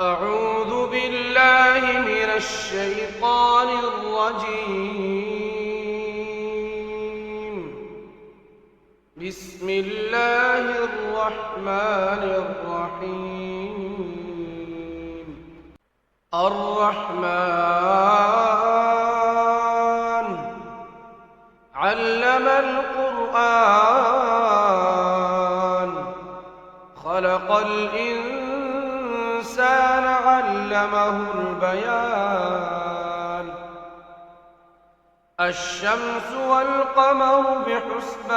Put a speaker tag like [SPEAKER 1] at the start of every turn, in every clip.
[SPEAKER 1] أعوذ بالله من الشيطان الرجيم. بسم الله الرحمن الرحيم. الرحمن علم القرآن خلق الإنسان علمه البيان. الشمس والقمر بحسبان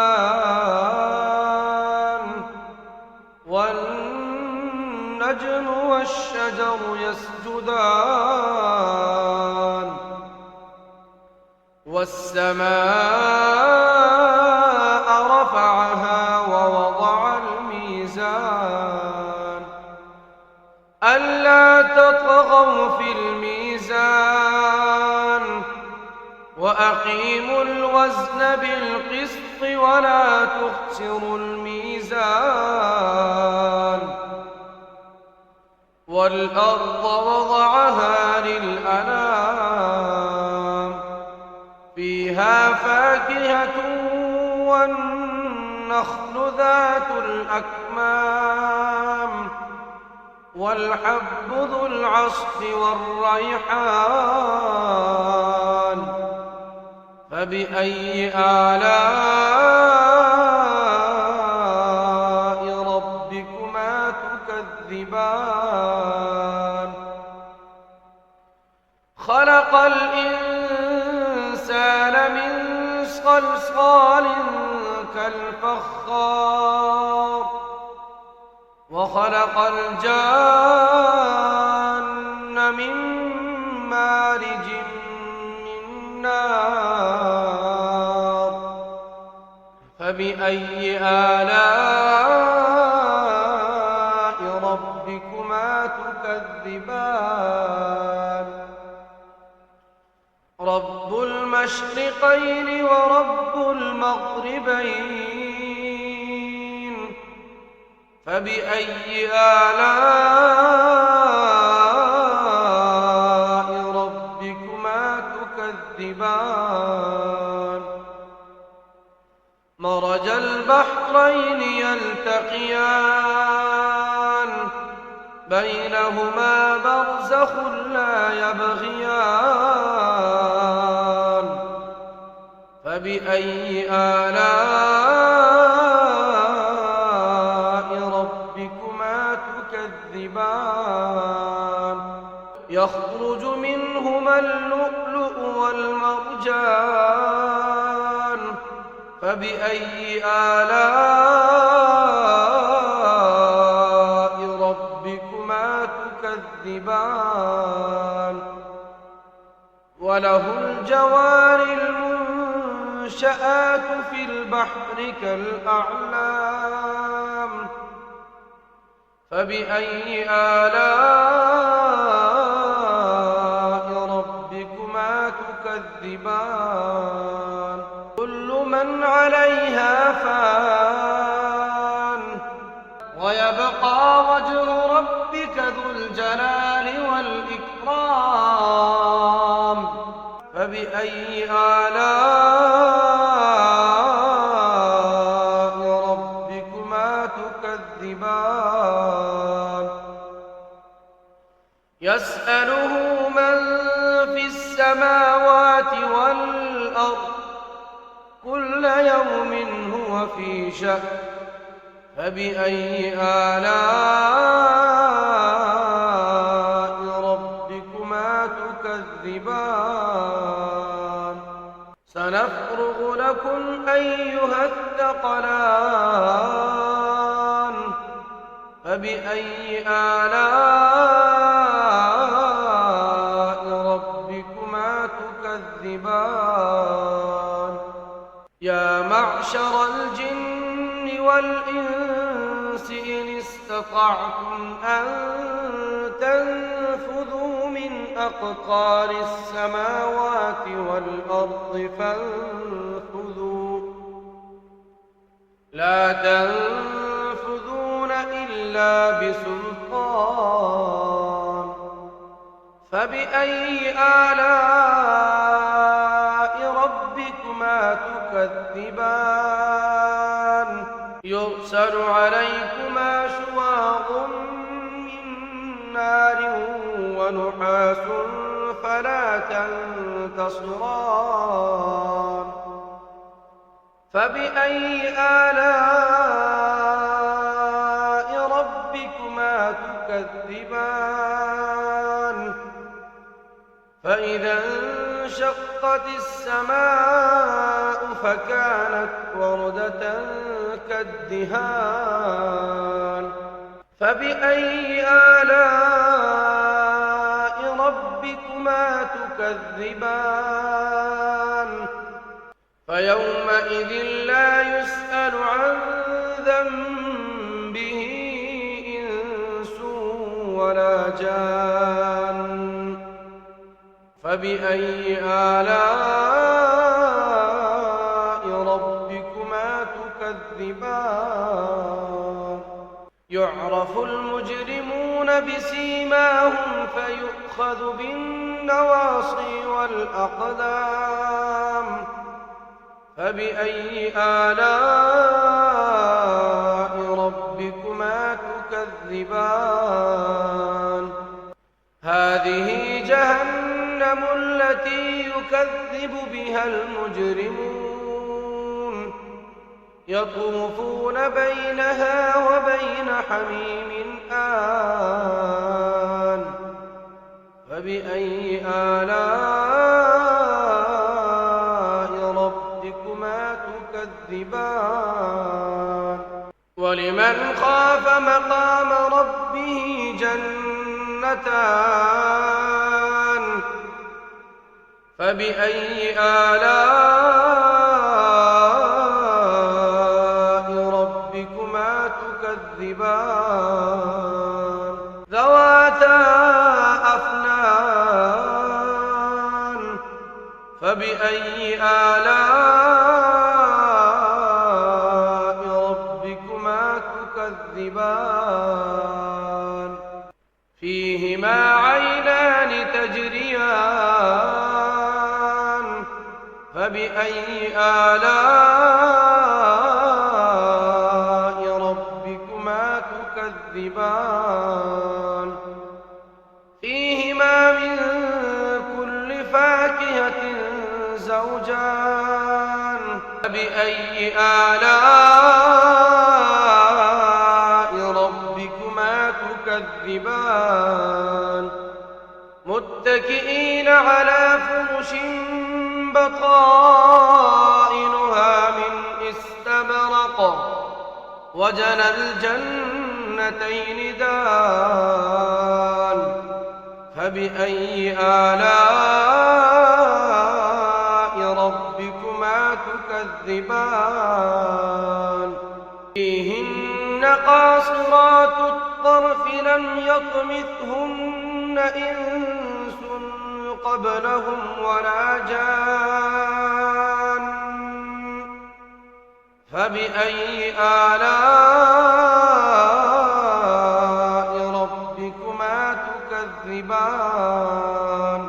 [SPEAKER 1] والنجم والشجر يسجدان والسماء رفعها ووضع الميزان ألا تطغوا في الميزان وأقيموا الوزن بالقسط ولا تخسروا الميزان. والأرض وضعها للأنام فيها فاكهة والنخل ذات الأكمام والحب ذو العصف والريحان. فبأي آلاء ربكما تكذبان. خلق الإنسان من صلصال كالفخار وخلق الجان من مارج من نار. فبأي آلاء ربكما تكذبان. رب المشرقين ورب المغربين. فبأي آلاء ربكما تكذبان. مرج البحرين يلتقيان بينهما برزخ لا يبغيان. فبأي آلاء ربكما تكذبان. يخرج منهما اللؤلؤ والمرجان. فبأي آلاء ربكما تكذبان. وله الجوار المنشآت في البحر كالأعلام. فبأي آلاء ربكما تكذبان. كل من عليها فان ويبقى وجه ربك ذو الجلال والإكرام. فبأي آلاء ربكما تكذبان. يسأله من في السماوات والأرض كل يوم هو في شأن. فبأي آلاء ربكما تكذبان. سنفرغ لكم أيها الثقلان. فبأي آلاء ربكما تكذبان. يا معشر الجن والإنس إن استطعتم أن تنفذوا من أقطار السماوات والأرض فانفذوا لا تنفذون إلا بسلطان. فبأي آلاء ربكما تكذبان يرسل عليكما شواظ من نار ونحاس فلا تنتصران فبأي آلاء ربكما تكذبان فإذا انشقت السماء فكانت وردة كالدهان فبأي آلاء ربكما تكذبان فيومئذ لا يسأل عن ذنبه إنس ولا جان فبأي آلاء ربكما تكذبان يعرف المجرمون بسيماهم فيؤخذ بالنواصي والأقدام فبأي آلاء ربكما تكذبان هذه جهنم التي يكذب بها المجرمون يطوفون بينها وبين حميم آن فبأي آلاء ربكما تكذبان ولمن خاف مقام ربه جنتان فبأي آلاء ربكما تكذبان ذواتا أفنان فبأي آلاء ربكما تكذبان فيهما عينان تجريان فبأي آلاء ربكما تكذبان فيهما من كل فاكهة زوجان فبأي آلاء ربكما تكذبان متكئين على فرش بطائنها من استبرق وجنى الجنتين دان فبأي آلاء ربكما تكذبان فيهن قاصرات الطرف لم يطمثهن إنس قبلهم ولا جان فبأي آلاء ربكما تكذبان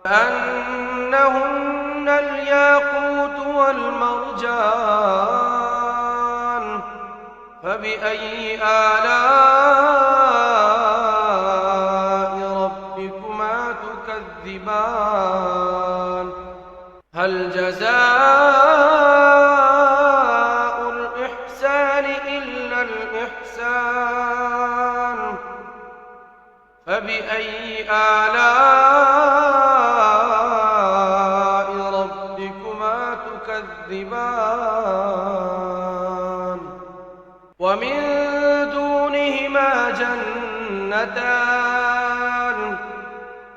[SPEAKER 1] كأنهن الياقوت والمرجان فبأي آلاء ربكما تكذبان هل جزاء الإحسان إلا الإحسان فبأي آلاء ربكما تكذبان ومن دونهما جنتان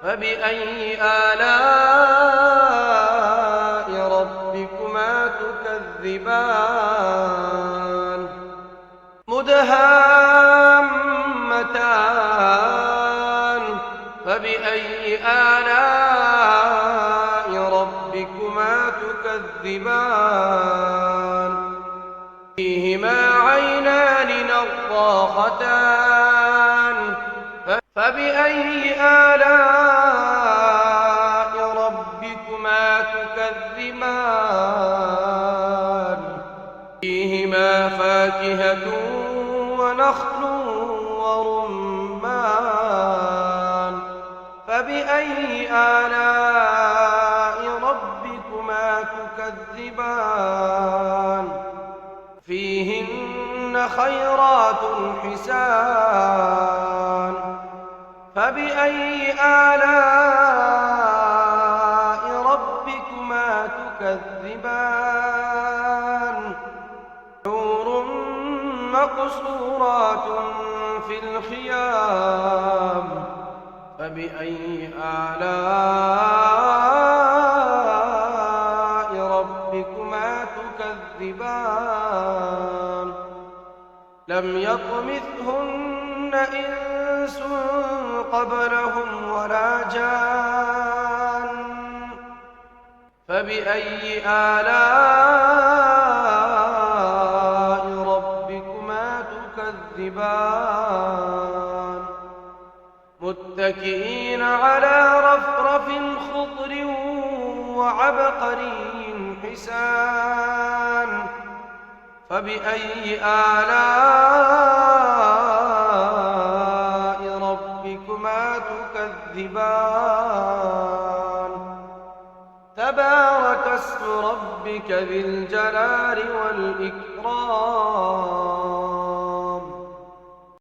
[SPEAKER 1] فبأي آلاء ربكما تكذبان مدهامتان فبأي آلاء ربكما تكذبان فيهما عينان نضاختان فبأي آلاء ربكما تكذبان فيهما فاكهة ونخل ورمان فبأي آلاء ربكما تكذبان فيهن خيرات حسان فبأي آلاء ربكما تكذبان حور مقصورات في الخيام فبأي آلاء ربكما تكذبان لم يطمثهن إنس قبلهم ولا جان فبأي آلاء ربكما تكذبان متكئين على رفرف خضر وعبقري حسان فبأي آلاء ربكما تكذبان تبارك اسم ربك ذي الجلال والإكرام